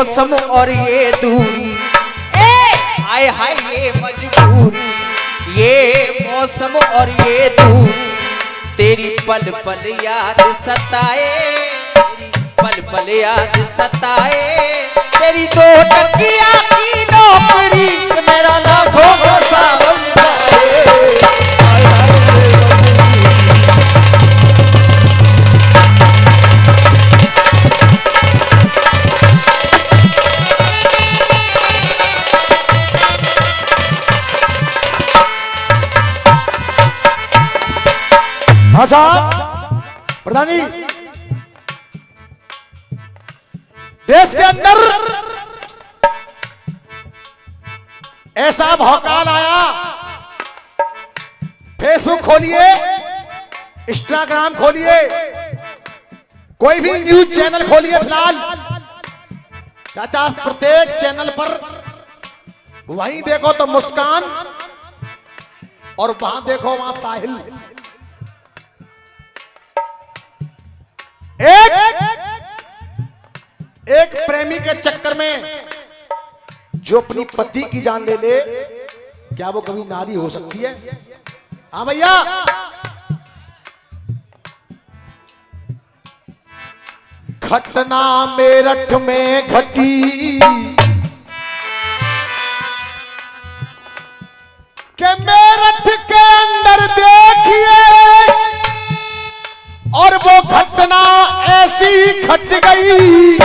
मौसम और ये दूरी, हाय हाय ये मजबूरी, ये मौसम और ये दूरी, तेरी पल पल याद सताए, तेरी पल पल याद सताए, तेरी 2 टकिया की नौकरी मेरा लाखों का सावन जाए। हाँ साहब प्रधान जी, देश के अंदर ऐसा भौकाल आया, फेसबुक खोलिए, इंस्टाग्राम खोलिए, कोई भी न्यूज चैनल खोलिए, फिलहाल चाचा प्रत्येक चैनल पर वहीं देखो तो मुस्कान और वहां देखो वहां साहिल। एक प्रेमी के चक्कर में जो अपनी पति की जान ले ले, क्या वो कभी नारी हो सकती है? हाँ भैया, घटना मेरठ में घटी के मेरठ के अंदर देखिए, और वो घटना ऐसी घट गई,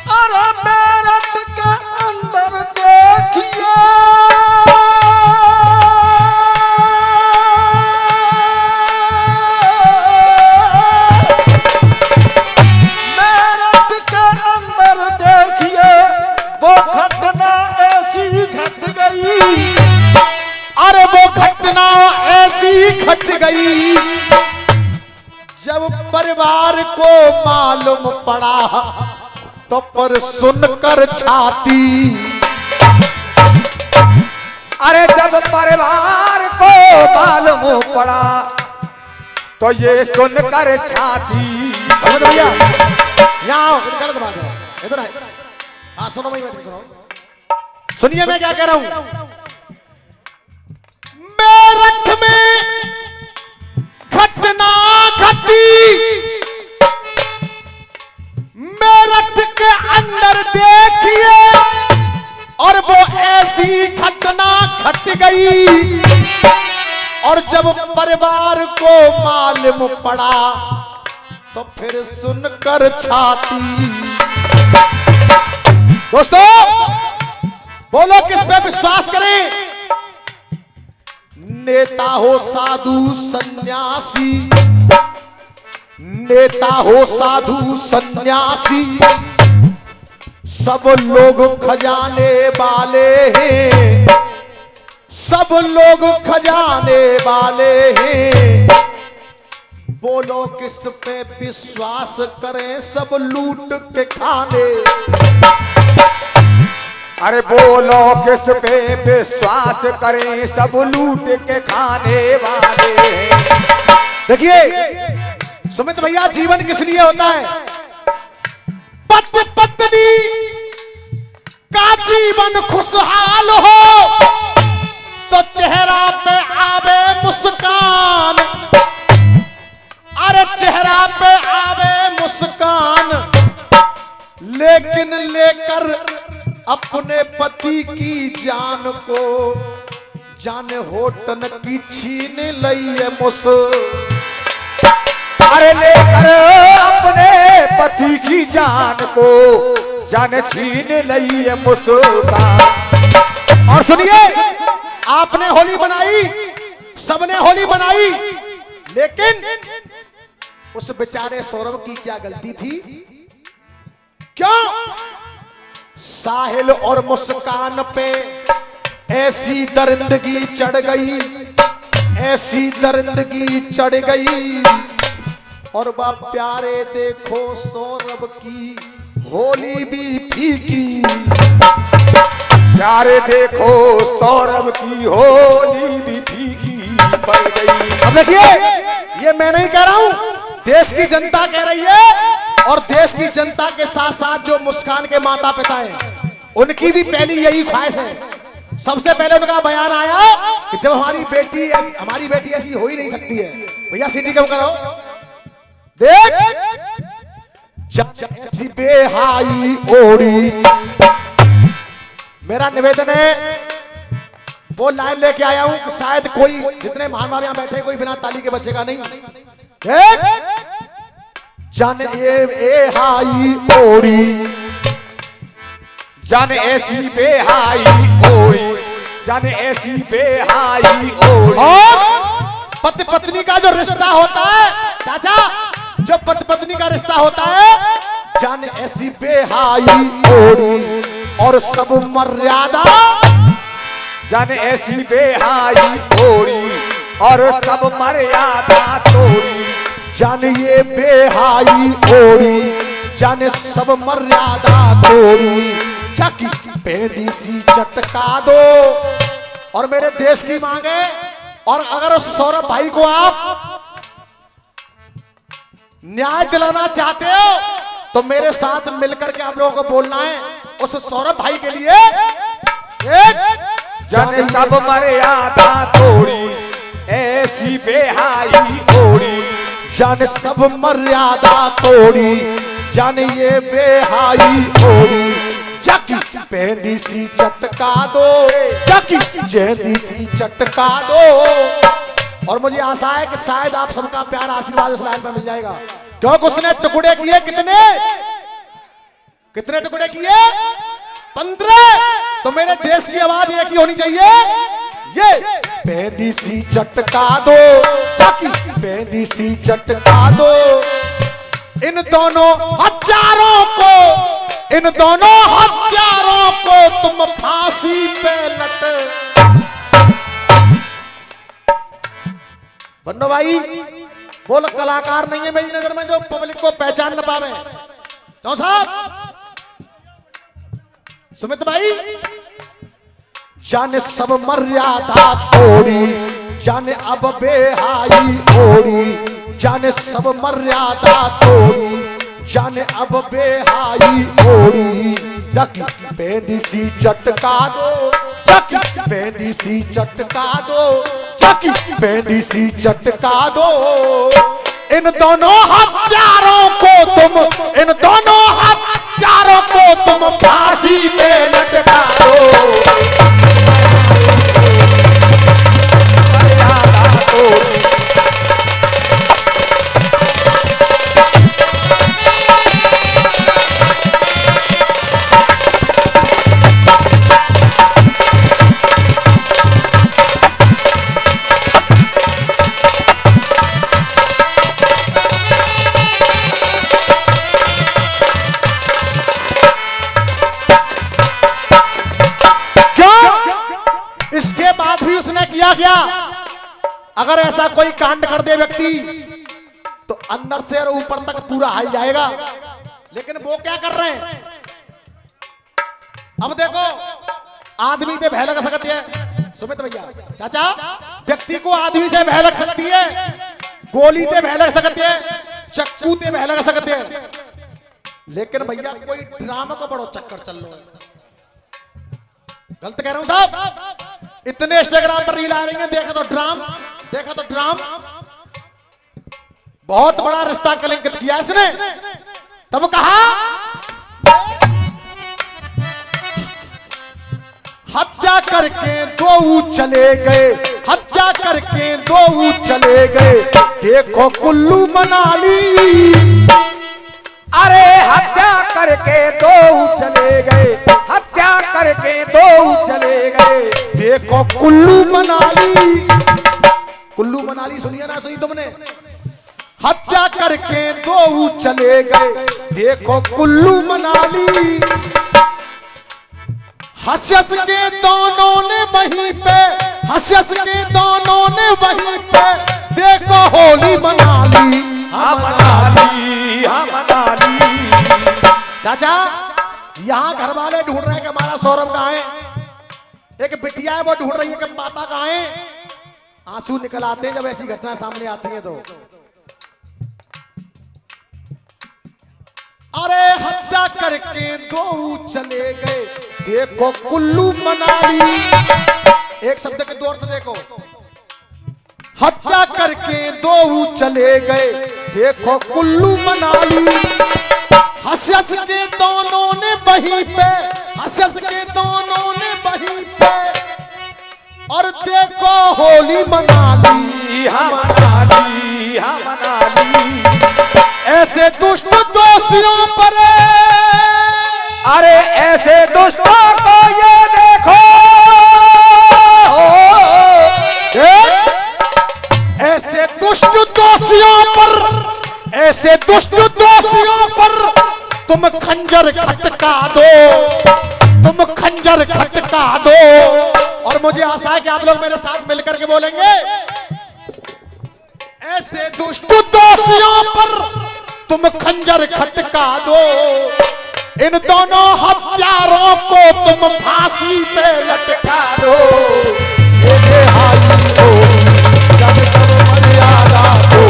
अरे मेरठ के अंदर देखिए, मेरठ के अंदर देखिए, वो घटना ऐसी घट गई, अरे वो घटना ऐसी घट गई, जब परिवार को मालूम पड़ा तो पर सुनकर छाती, अरे जब परिवार को मालूम पड़ा तो ये सुनकर छाती। समझ भैया, यहाँ आओ, गलत बात है, इधर आए, हाँ सुनो भाई, बैठ सुनो, सुनिए मैं क्या कह रहा हूं। मेरठ में घटना घटी, मेरठ के अंदर देखिए, और वो ऐसी घटना घट गई, और जब परिवार को मालूम पड़ा तो फिर सुनकर छाती। दोस्तों बोलो किस पे विश्वास करें? नेता हो साधु सन्यासी, नेता हो साधु सन्यासी, सब लोग खजाने वाले हैं, सब लोग खजाने वाले हैं। बोलो किस पे विश्वास करें? सब लूट के खाने। अरे बोलो किस पे विश्वास करें? सब लूट के खाने वाले। देखिए सुमित भैया, जीवन किस लिए होता है? पति पत्नी का जीवन खुशहाल हो तो चेहरा पे आवे मुस्कान, अरे चेहरा पे आवे मुस्कान, लेकिन लेकर अपने पति की जान को जाने होटन की छीन लई है मुस। अरे लेकर अपने पति की जान को जान छीन लई है मुस्कान। और सुनिए, आपने होली बनाई, सबने होली बनाई, लेकिन उस बेचारे सौरभ की क्या गलती थी? क्यों साहिल और मुस्कान पे ऐसी दरिंदगी चढ़ गई, ऐसी दरिंदगी चढ़ गई। और वह प्यारे देखो सौरभ की होली भी फीकी, प्यारे देखो सौरभ की होली भी फीकी पड़ गई। अब देखिए, ये मैं नहीं कह रहा हूं, देश की जनता कह रही है। और देश की जनता के साथ साथ जो मुस्कान के माता पिता हैं, उनकी भी पहली यही ख्वाहिश है। सबसे पहले उनका बयान आया कि जब हमारी बेटी ऐसी हो ही नहीं सकती है। भैया सीटी कम करो, देख जब ऐसी बेहाई ओढ़ी। मेरा निवेदन है, वो लाइन लेके आया हूं कि शायद कोई, जितने महान भाव यहां बैठे, कोई बिना ताली के बचेगा नहीं। जन ए हाई ओढ़ी, जन ऐसी बेहाई ओढ़ी, जन ऐसी बेहाई ओढ़ी। और पति पत्नी का जो रिश्ता होता है चाचा, जो पति पत्नी का रिश्ता होता है, जन ऐसी बेहाई ओढ़ी और सब मर्यादा, जन ऐसी बेहाई ओढ़ी और सब मर्यादा तोड़ी। जन ये बेहाई ओढ़ी, जन सब मर्यादा तोड़ी, चकी पेंदी सी चटका दो। और मेरे देश की मांग है, और अगर उस सौरभ भाई को आप न्याय दिलाना चाहते हो तो मेरे साथ मिलकर के आप लोगों को बोलना है, उस सौरभ भाई के लिए एक जन सब मर्यादा तोड़ी, ऐसी बेहाई ओढ़ी। जन सब मर्यादा तोड़ी, जन ये बेहाई ओढ़ी, चकी पेंदी सी चटका दो, चकी चेंदी सी चटका दो। और मुझे आशा है कि शायद आप सबका प्यार आशीर्वाद इस लाइन पर मिल जाएगा, क्योंकि उसने टुकड़े किए कितने टुकड़े किए? 15। तो मेरे देश की आवाज एक ही होनी चाहिए, ये पेंदी सी चटका दो, चकी पेंदी सी चटका दो। इन दोनों हत्यारों को तुम फांसी पे लट। बन्नो भाई, वो लोग कलाकार नहीं है मेरी नजर में जो पब्लिक को पहचान न पावे। तो साहब सुमित भाई, जाने सब मर्यादा तोड़ी, जाने अब बेहाई ओढ़ी, जाने सब मर्यादा तोड़ी, जाने अब बेहाई ओढ़ी, चकी पेंदी सी चटका दो, चकी पेंदी सी चटका दो, चकी पेंदी सी चटका दो। इन दोनों हत्यारों को तुम फांसी पे लटका दो। मर्यादा तोड़ी। क्या अगर ऐसा कोई कांड कर दे व्यक्ति तो अंदर से और ऊपर तक पूरा हिल जाएगा, लेकिन वो क्या कर रहे हैं? अब देखो, आदमी से भय लग सकती है सुमित भैया, चाचा, व्यक्ति को आदमी से भय लग सकती है, गोली से भय लग सकती है, चक्कू से भय लग सकती है, लेकिन भैया कोई ड्रामा को बड़ो चक्कर चल रहा है। गलत कह रहा हूं साहब? इतने इंस्टाग्राम पर रील आ रही है, देखा तो ड्राम बहुत बड़ा रिश्ता कलंकित किया इसने। तब कहा हत्या करके दो चले गए, हत्या करके दो चले गए, देखो कुल्लू मनाली। अरे हत्या करके दो चले गए, हत्या करके दो चले गए, देखो कुल्लू मनाली। कुल्लू मनाली सुनिए ना, सुनी तुमने? हत्या करके दो चले गए, देखो कुल्लू मनाली। हंस के दोनों ने वहीं पे, हंस के दोनों ने वहीं पे, देखो होली मनाली। मनाली, मनाली। चाचा, यहाँ घर वाले ढूंढ रहे हैं कि हमारा सौरभ कहाँ है। एक बिटिया है वो ढूंढ रही है कि पापा कहाँ है। आंसू निकल आते हैं जब ऐसी घटना सामने आती है तो। अरे हत्या करके दो चले गए, देखो कुल्लू मनाली। एक शब्द के दो अर्थ देखो। हत्या करके दो चले गए, देखो कुल्लू मनाली। हंस हंस के दोनों ने वहीं पे, हंस हंस के दोनों ने वहीं पे, और देखो होली मनाली। हाँ मनाली, हाँ मनाली। ऐसे दुष्ट दोषियों पर, अरे ऐसे दुष्टों को ये देखो, ऐसे दुष्ट दोषियों पर, ऐसे दुष्ट दोषियों पर तुम खंजर खटका दो, तुम खंजर खटका दो। और मुझे आशा है कि आप लोग मेरे साथ मिलकर के बोलेंगे, ऐसे दुष्ट दोषियों पर तुम खंजर खटका दो, इन दोनों हत्यारों को तुम फांसी पे लटका दो। ये बेहाई हो जब सब मर्यादा हो।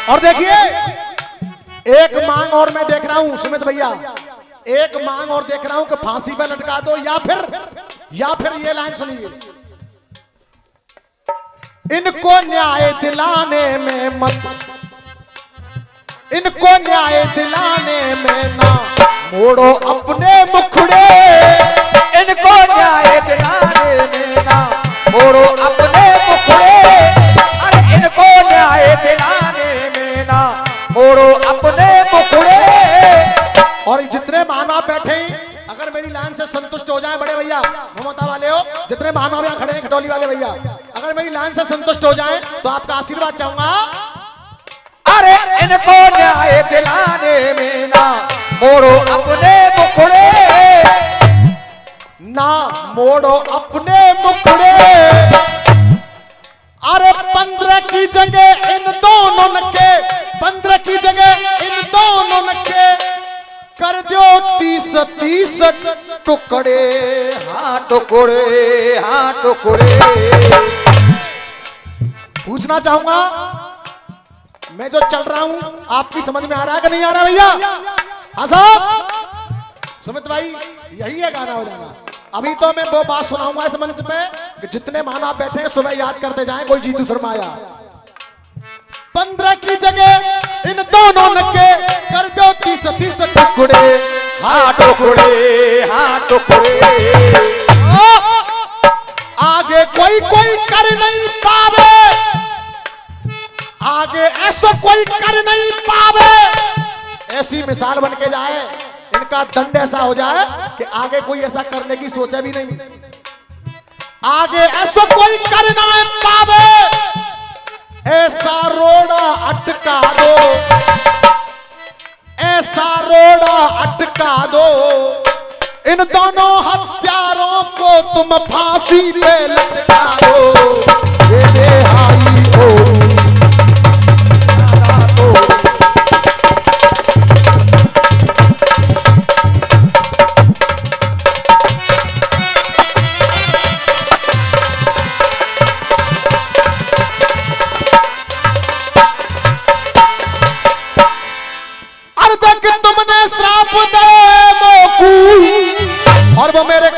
और देखिए एक मांग और मैं देख रहा हूं सुमित भैया, एक मांग और देख रहा हूं कि फांसी पे लटका दो, या फिर ये लाइन सुनिए, इनको न्याय दिलाने में मत, इनको न्याय दिलाने में ना मोड़ो अपने मुखड़े, इनको न्याय दिलाने में ना मोड़ो अपने मुखड़े, अरे इनको न्याय दिलाने में ना मोड़ो अपने मुखड़े। और जितने मानव बैठे हैं, अगर मेरी लाइन से संतुष्ट हो जाएं, बड़े भैया ममता वाले हो, जितने मानव यहाँ खड़े हैं खटोली वाले भैया, अगर मेरी लाइन से संतुष्ट हो जाएं तो आपका आशीर्वाद चाहूंगा। अरे इनको न्याय दिलाने में ना मोड़ो अपने मुखड़े, ना मोड़ो अपने मुखड़े। अरे 15 की जगह इन दोनों के, 15 की जगह इन दोनों के कर दो 30-30 टुकड़े। हाँ टुकड़े, हाँ टुकड़े। पूछना चाहूंगा, मैं जो चल रहा हूं आपकी समझ में आ रहा है कि नहीं आ रहा भैया? हाँ साहब, सुमित भाई यही है गाना बजाना। अभी तो मैं वो बात सुनाऊंगा इस मंच पे कि जितने मानव बैठे हैं सुबह याद करते जाएं, कोई जीतू शर्मा आया। 15 की जगह इन दोनों के कर दो 30-30 टुकड़े। हाँ टुकड़े, हाँ टुकड़े। आगे कोई कर नहीं पावे, आगे ऐसा कोई कर नहीं पावे, ऐसी मिसाल बन के जाए, इनका दंड ऐसा हो जाए कि आगे कोई ऐसा करने की सोचे भी नहीं। आगे ऐसा कोई कर ना पावे, ऐसा रोड़ा अटका दो, ऐसा रोड़ा अटका दो, इन दोनों हत्यारों को तुम फांसी पे लटका दो। ये बेहाई हो तुमने श्राप दे मोकू, और वो मेरे